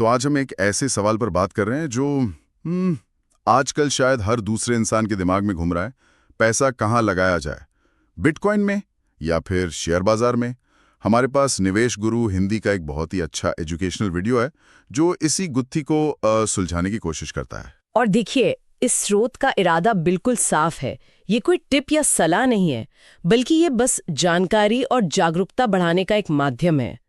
तो आज हम एक ऐसे सवाल पर बात कर रहे हैं जो आजकल शायद हर दूसरे इंसान के दिमाग में घूम रहा है। पैसा कहाँ लगाया जाए, बिटकॉइन में या फिर शेयर बाजार में? हमारे पास निवेश गुरु हिंदी का एक बहुत ही अच्छा एजुकेशनल वीडियो है जो इसी गुत्थी को सुलझाने की कोशिश करता है। और देखिए, इस स्रोत का इरादा बिल्कुल साफ है। ये कोई टिप या सलाह नहीं है, बल्कि ये बस जानकारी और जागरूकता बढ़ाने का एक माध्यम है।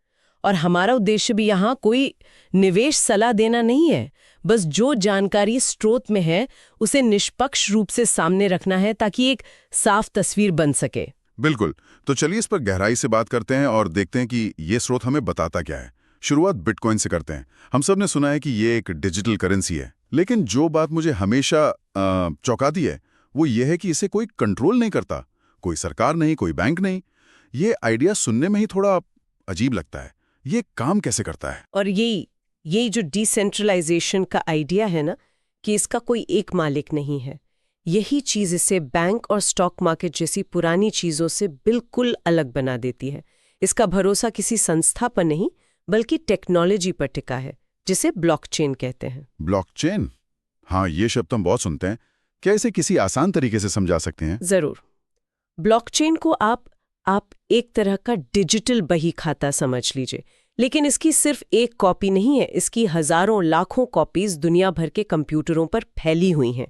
और हमारा उद्देश्य भी यहाँ कोई निवेश सलाह देना नहीं है, बस जो जानकारी स्रोत में है उसे निष्पक्ष रूप से सामने रखना है ताकि एक साफ तस्वीर बन सके। बिल्कुल, तो चलिए इस पर गहराई से बात करते हैं और देखते हैं कि ये स्रोत हमें बताता क्या है। शुरुआत बिटकॉइन से करते हैं। हम सब ने सुना है कि ये एक डिजिटल करेंसी है, लेकिन जो बात मुझे हमेशा चौंकाती है वो ये है कि इसे कोई कंट्रोल नहीं करता, कोई सरकार नहीं, कोई बैंक नहीं। ये आइडिया सुनने में ही थोड़ा अजीब लगता है। ये काम कैसे करता है? और यही जो डिसेंट्रलाइजेशन का आइडिया है ना, कि इसका कोई एक मालिक नहीं है, यही चीज इसे बैंक और स्टॉक मार्केट जैसी पुरानी चीजों से बिल्कुल अलग बना देती है। इसका भरोसा किसी संस्था पर नहीं बल्कि टेक्नोलॉजी पर टिका है, जिसे ब्लॉकचेन कहते हैं। ब्लॉकचेन? हाँ, ये शब्द हम बहुत सुनते हैं। क्या इसे किसी आसान तरीके से समझा सकते हैं? जरूर। ब्लॉकचेन को आप एक तरह का डिजिटल बही खाता समझ लीजिए, लेकिन इसकी सिर्फ एक कॉपी नहीं है, इसकी हजारों लाखों कॉपीज दुनिया भर के कंप्यूटरों पर फैली हुई हैं।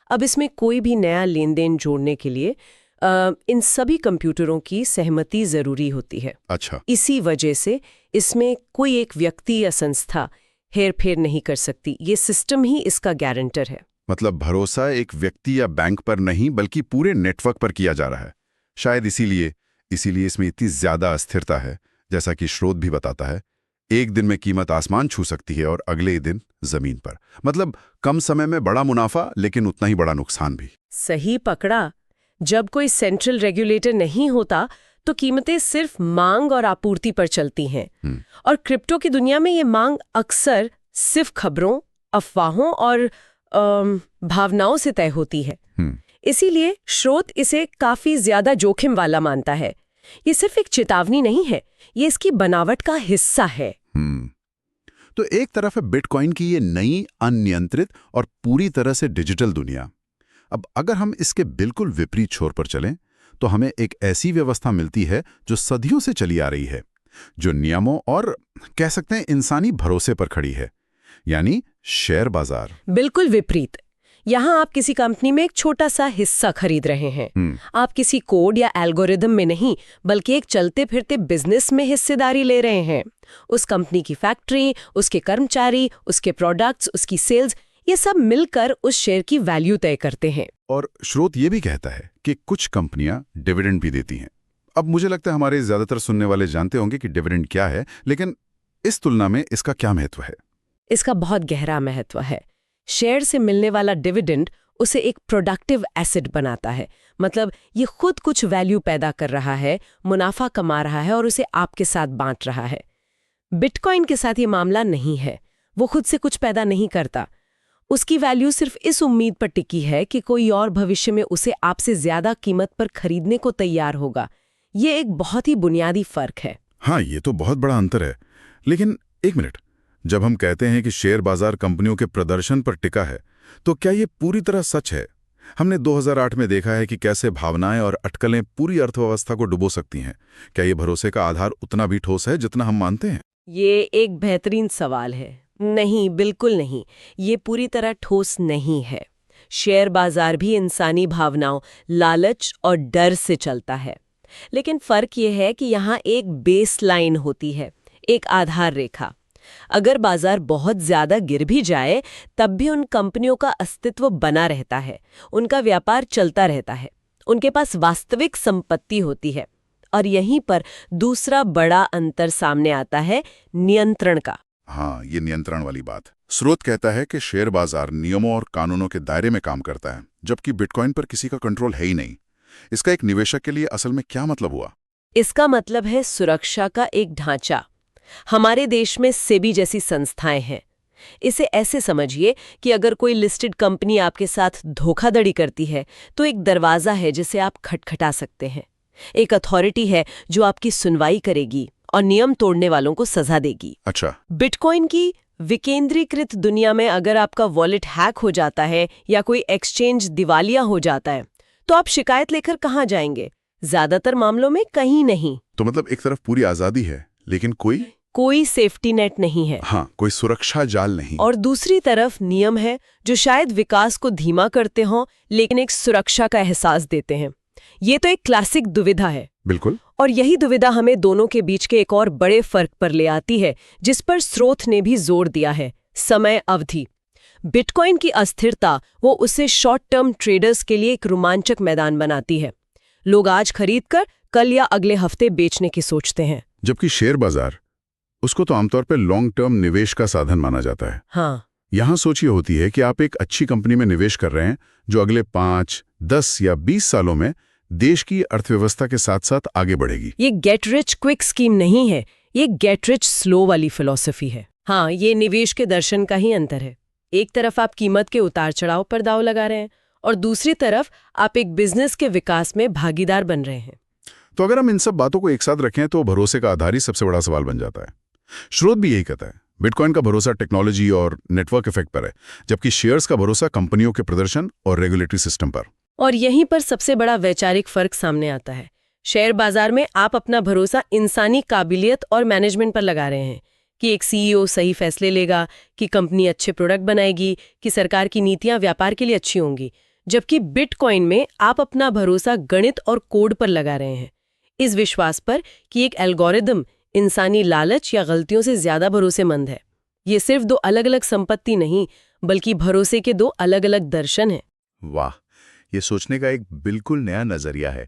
अब इसमें कोई भी नया लेन देन जोड़ने के लिए इन सभी कंप्यूटरों की सहमति जरूरी होती है। अच्छा। इसी वजह से इसमें कोई एक व्यक्ति या संस्था हेरफेर नहीं कर सकती। ये सिस्टम ही इसका गारंटर है। मतलब भरोसा एक व्यक्ति या बैंक पर नहीं बल्कि पूरे नेटवर्क पर किया जा रहा है। शायद इसीलिए इसमें इतनी ज्यादा अस्थिरता है। जैसा कि स्रोत भी बताता है, एक दिन में कीमत आसमान छू सकती है और अगले दिन जमीन पर। मतलब कम समय में बड़ा मुनाफा, लेकिन उतना ही बड़ा नुकसान भी। सही पकड़ा। जब कोई सेंट्रल रेगुलेटर नहीं होता तो कीमतें सिर्फ मांग और आपूर्ति पर चलती हैं। और क्रिप्टो की दुनिया में ये मांग अक्सर सिर्फ खबरों, अफवाहों और भावनाओं से तय होती है। इसीलिए स्रोत इसे काफी ज्यादा जोखिम वाला मानता है। ये सिर्फ एक चेतावनी नहीं है, ये इसकी बनावट का हिस्सा है। तो एक तरफ है बिटकॉइन की ये नई, अनियंत्रित और पूरी तरह से डिजिटल दुनिया। अब अगर हम इसके बिल्कुल विपरीत छोर पर चलें तो हमें एक ऐसी व्यवस्था मिलती है जो सदियों से चली आ रही है, जो नियमों और कह सकते हैं इंसानी भरोसे पर खड़ी है, यानी शेयर बाजार। बिल्कुल विपरीत। यहाँ आप किसी कंपनी में एक छोटा सा हिस्सा खरीद रहे हैं। आप किसी कोड या एल्गोरिदम में नहीं, बल्कि एक चलते फिरते बिजनेस में हिस्सेदारी ले रहे हैं। उस कंपनी की फैक्ट्री, उसके कर्मचारी, उसके प्रोडक्ट्स, उसकी सेल्स, ये सब मिलकर उस शेयर की वैल्यू तय करते हैं। और स्रोत ये भी कहता है कि कुछ कंपनियां डिविडेंड भी देती हैं। अब मुझे लगता है हमारे ज्यादातर सुनने वाले जानते होंगे कि डिविडेंड क्या है, लेकिन इस तुलना में इसका क्या महत्व है? इसका बहुत गहरा महत्व है। शेयर से मिलने वाला डिविडेंड उसे एक प्रोडक्टिव एसेट बनाता है। मतलब ये खुद कुछ वैल्यू पैदा कर रहा है, मुनाफा कमा रहा है और उसे आपके साथ बांट रहा है। बिटकॉइन के साथ ये मामला नहीं है। वो खुद से कुछ पैदा नहीं करता। उसकी वैल्यू सिर्फ इस उम्मीद पर टिकी है कि कोई और भविष्य में उसे आपसे ज्यादा कीमत पर खरीदने को तैयार होगा। ये एक बहुत ही बुनियादी फर्क है। हाँ, ये तो बहुत बड़ा अंतर है। लेकिन एक मिनट, जब हम कहते हैं कि शेयर बाजार कंपनियों के प्रदर्शन पर टिका है, तो क्या ये पूरी तरह सच है? हमने 2008 में देखा है कि कैसे भावनाएं और अटकलें पूरी अर्थव्यवस्था को डुबो सकती हैं। क्या ये भरोसे का आधार उतना भी ठोस है जितना हम मानते हैं? ये एक बेहतरीन सवाल है। नहीं, बिल्कुल नहीं। ये पूरी तरह ठोस नहीं है। शेयर बाजार भी इंसानी भावनाओं, लालच और डर से चलता है। लेकिन फर्क ये है कि यहाँ एक बेस लाइन होती है, एक आधार रेखा। अगर बाजार बहुत ज्यादा गिर भी जाए, तब भी उन कंपनियों का अस्तित्व बना रहता है, उनका व्यापार चलता रहता है, उनके पास वास्तविक संपत्ति होती है। और यहीं पर दूसरा बड़ा अंतर सामने आता है, नियंत्रण का। हाँ, ये नियंत्रण वाली बात। स्रोत कहता है कि शेयर बाजार नियमों और कानूनों के दायरे में काम करता है, जबकि बिटकॉइन पर किसी का कंट्रोल है ही नहीं। इसका एक निवेशक के लिए असल में क्या मतलब हुआ? इसका मतलब है सुरक्षा का एक ढांचा। हमारे देश में सेबी जैसी संस्थाएं हैं। इसे ऐसे समझिए कि अगर कोई लिस्टेड कंपनी आपके साथ धोखाधड़ी करती है, तो एक दरवाजा है जिसे आप खटखटा सकते हैं। एक अथॉरिटी है जो आपकी सुनवाई करेगी और नियम तोड़ने वालों को सजा देगी। अच्छा। बिटकॉइन की विकेंद्रीकृत दुनिया में अगर आपका वॉलेट हैक हो जाता है या कोई एक्सचेंज दिवालिया हो जाता है तो आप शिकायत लेकर कहाँ जाएंगे? ज्यादातर मामलों में कहीं नहीं। तो मतलब एक तरफ पूरी आजादी है, लेकिन कोई सेफ्टी नेट नहीं है। हाँ, कोई सुरक्षा जाल नहीं। और दूसरी तरफ नियम है जो शायद विकास को धीमा करते हों लेकिन एक सुरक्षा का एहसास देते हैं। ये तो एक क्लासिक दुविधा है। बिल्कुल। और यही दुविधा हमें दोनों के बीच के एक और बड़े फर्क पर ले आती है जिस पर स्रोत ने भी जोर दिया है, समय अवधि। बिटकॉइन की अस्थिरता वो उसे शॉर्ट टर्म ट्रेडर्स के लिए एक रोमांचक मैदान बनाती है। लोग आज खरीदकर कल या अगले हफ्ते बेचने की सोचते हैं, जबकि शेयर बाजार उसको तो आमतौर पर लॉन्ग टर्म निवेश का साधन माना जाता है। हाँ, यहाँ सोच ये होती है कि आप एक अच्छी कंपनी में निवेश कर रहे हैं जो अगले 5, 10 या 20 सालों में देश की अर्थव्यवस्था के साथ साथ आगे बढ़ेगी। ये गेट रिच क्विक स्कीम नहीं है, ये गेट रिच स्लो वाली फिलॉसफी है। हाँ, ये निवेश के दर्शन का ही अंतर है। एक तरफ आप कीमत के उतार चढ़ाव पर दाव लगा रहे हैं और दूसरी तरफ आप एक बिजनेस के विकास में भागीदार बन रहे हैं। तो अगर हम इन सब बातों को एक साथ रखें तो भरोसे का आधार ही सबसे बड़ा सवाल बन जाता है। स्रोत भी यही कहता है, बिटकॉइन का भरोसा टेक्नोलॉजी और नेटवर्क इफेक्ट पर है, जबकि शेयर्स का भरोसा कंपनियों के प्रदर्शन और रेगुलेटरी सिस्टम पर। और यहीं पर सबसे बड़ा वैचारिक फर्क सामने आता है। शेयर बाजार में आप अपना भरोसा इंसानी काबिलियत और मैनेजमेंट पर लगा रहे हैं कि एक सीईओ सही फैसले लेगा, कि कंपनी अच्छे प्रोडक्ट बनाएगी, कि सरकार की नीतियां व्यापार के लिए अच्छी होंगी। जबकि बिटकॉइन में आप अपना भरोसा गणित और कोड पर लगा रहे हैं, इस विश्वास पर कि एक एल्गोरिदम इंसानी लालच या गलतियों से ज्यादा भरोसेमंद है। ये सिर्फ दो अलग अलग संपत्ति नहीं, बल्कि भरोसे के दो अलग अलग दर्शन हैं। वाह, ये सोचने का एक बिल्कुल नया नजरिया है।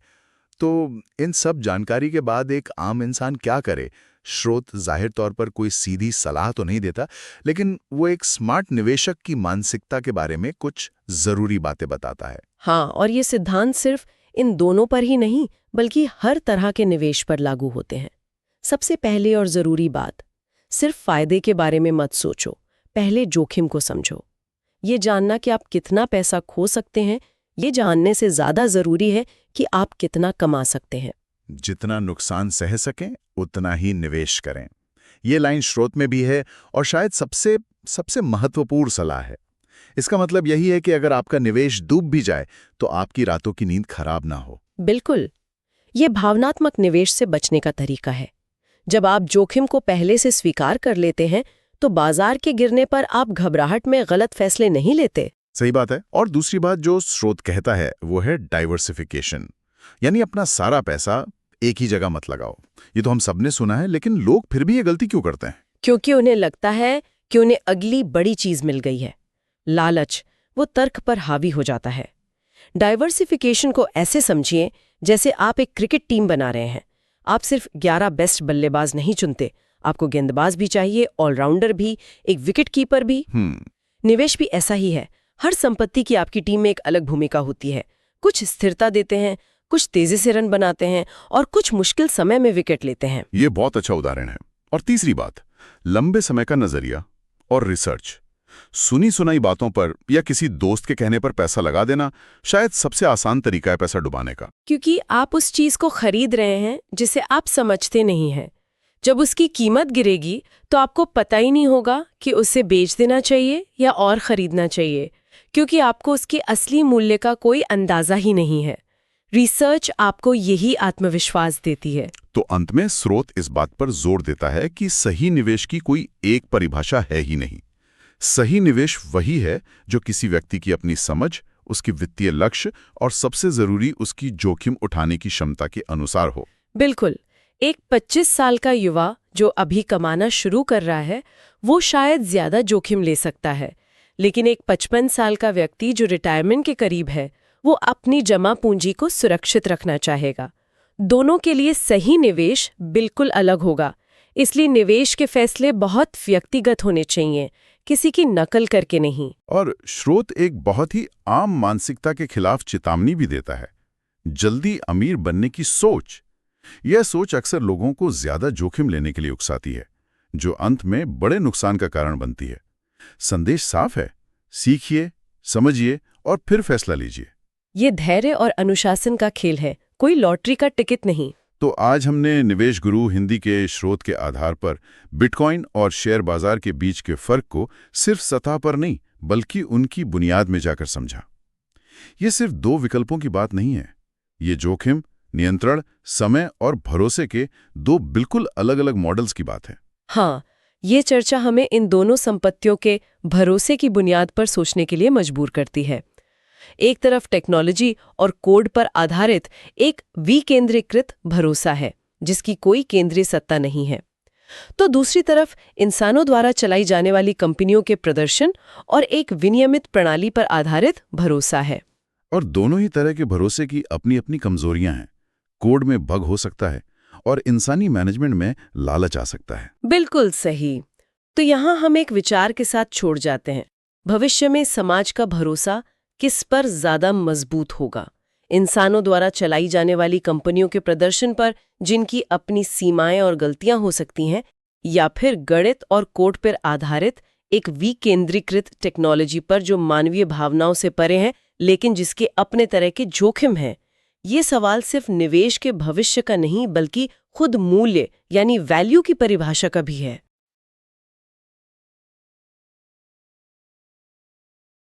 तो इन सब जानकारी के बाद एक आम इंसान क्या करे? स्रोत जाहिर तौर पर कोई सीधी सलाह तो नहीं देता, लेकिन वो एक स्मार्ट निवेशक की मानसिकता के बारे में कुछ जरूरी बातें बताता है। हाँ, और ये सिद्धांत सिर्फ इन दोनों पर ही नहीं बल्कि हर तरह के निवेश पर लागू होते हैं। सबसे पहले और जरूरी बात, सिर्फ फायदे के बारे में मत सोचो, पहले जोखिम को समझो। ये जानना कि आप कितना पैसा खो सकते हैं, ये जानने से ज्यादा जरूरी है कि आप कितना कमा सकते हैं। जितना नुकसान सह सकें उतना ही निवेश करें। ये लाइन स्रोत में भी है और शायद सबसे महत्वपूर्ण सलाह है। इसका मतलब यही है कि अगर आपका निवेश डूब भी जाए तो आपकी रातों की नींद खराब ना हो। बिल्कुल, ये भावनात्मक निवेश से बचने का तरीका है। जब आप जोखिम को पहले से स्वीकार कर लेते हैं तो बाजार के गिरने पर आप घबराहट में गलत फैसले नहीं लेते। सही बात है। और दूसरी बात जो स्रोत कहता है वो है डाइवर्सिफिकेशन, यानी अपना सारा पैसा एक ही जगह मत लगाओ। ये तो हम सबने सुना है, लेकिन लोग फिर भी ये गलती क्यों करते हैं? क्योंकि उन्हें लगता है कि उन्हें अगली बड़ी चीज मिल गई है। लालच वो तर्क पर हावी हो जाता है। डाइवर्सिफिकेशन को ऐसे समझिए जैसे आप एक क्रिकेट टीम बना रहे हैं। आप सिर्फ 11 बेस्ट बल्लेबाज नहीं चुनते, आपको गेंदबाज भी चाहिए, ऑलराउंडर भी, एक विकेट कीपर भी। निवेश भी ऐसा ही है। हर संपत्ति की आपकी टीम में एक अलग भूमिका होती है। कुछ स्थिरता देते हैं, कुछ तेजी से रन बनाते हैं और कुछ मुश्किल समय में विकेट लेते हैं। ये बहुत अच्छा उदाहरण है। और तीसरी बात, लंबे समय का नजरिया और रिसर्च। सुनी सुनाई बातों पर या किसी दोस्त के कहने पर पैसा लगा देना शायद सबसे आसान तरीका है पैसा डुबाने का। क्योंकि आप उस चीज को खरीद रहे हैं जिसे आप समझते नहीं हैं। जब उसकी कीमत गिरेगी तो आपको पता ही नहीं होगा कि उसे बेच देना चाहिए या और खरीदना चाहिए, क्योंकि आपको उसके असली मूल्य का कोई अंदाजा ही नहीं है। रिसर्च आपको यही आत्मविश्वास देती है। तो अंत में स्रोत इस बात पर जोर देता है कि सही निवेश की कोई एक परिभाषा है ही नहीं। सही निवेश वही है जो किसी व्यक्ति की अपनी समझ, उसकी वित्तीय लक्ष्य और सबसे जरूरी उसकी जोखिम उठाने की क्षमता के अनुसार हो। बिल्कुल, एक 25 साल का युवा जो अभी कमाना शुरू कर रहा है वो शायद ज्यादा जोखिम ले सकता है, लेकिन एक 55 साल का व्यक्ति जो रिटायरमेंट के करीब है वो अपनी जमा पूंजी को सुरक्षित रखना चाहेगा। दोनों के लिए सही निवेश बिल्कुल अलग होगा। इसलिए निवेश के फैसले बहुत व्यक्तिगत होने चाहिए, किसी की नकल करके नहीं। और स्रोत एक बहुत ही आम मानसिकता के खिलाफ चेतावनी भी देता है, जल्दी अमीर बनने की सोच। यह सोच अक्सर लोगों को ज्यादा जोखिम लेने के लिए उकसाती है, जो अंत में बड़े नुकसान का कारण बनती है। संदेश साफ है, सीखिए, समझिए और फिर फैसला लीजिए। ये धैर्य और अनुशासन का खेल है, कोई लॉटरी का टिकट नहीं। तो आज हमने निवेश गुरु हिंदी के स्रोत के आधार पर बिटकॉइन और शेयर बाजार के बीच के फर्क को सिर्फ सतह पर नहीं बल्कि उनकी बुनियाद में जाकर समझा। ये सिर्फ दो विकल्पों की बात नहीं है, ये जोखिम, नियंत्रण, समय और भरोसे के दो बिल्कुल अलग-अलग मॉडल्स की बात है। हाँ, ये चर्चा हमें इन दोनों संपत्तियों के भरोसे की बुनियाद पर सोचने के लिए मजबूर करती है। एक तरफ टेक्नोलॉजी और कोड पर आधारित एक विकेंद्रीकृत भरोसा है जिसकी कोई केंद्रीय सत्ता नहीं है, तो दूसरी तरफ इंसानों द्वारा चलाई जाने वाली कंपनियों के प्रदर्शन और एक विनियमित प्रणाली पर आधारित भरोसा है। और दोनों ही तरह के भरोसे की अपनी अपनी कमजोरियां हैं। कोड में बग हो सकता है और इंसानी मैनेजमेंट में लालच आ सकता है। बिल्कुल सही। तो यहाँ हम एक विचार के साथ छोड़ जाते हैं। भविष्य में समाज का भरोसा किस पर ज्यादा मजबूत होगा? इंसानों द्वारा चलाई जाने वाली कंपनियों के प्रदर्शन पर, जिनकी अपनी सीमाएं और गलतियां हो सकती हैं, या फिर गणित और कोड पर आधारित एक विकेंद्रीकृत टेक्नोलॉजी पर जो मानवीय भावनाओं से परे है लेकिन जिसके अपने तरह के जोखिम हैं? ये सवाल सिर्फ निवेश के भविष्य का नहीं बल्कि खुद मूल्य यानी वैल्यू की परिभाषा का भी है।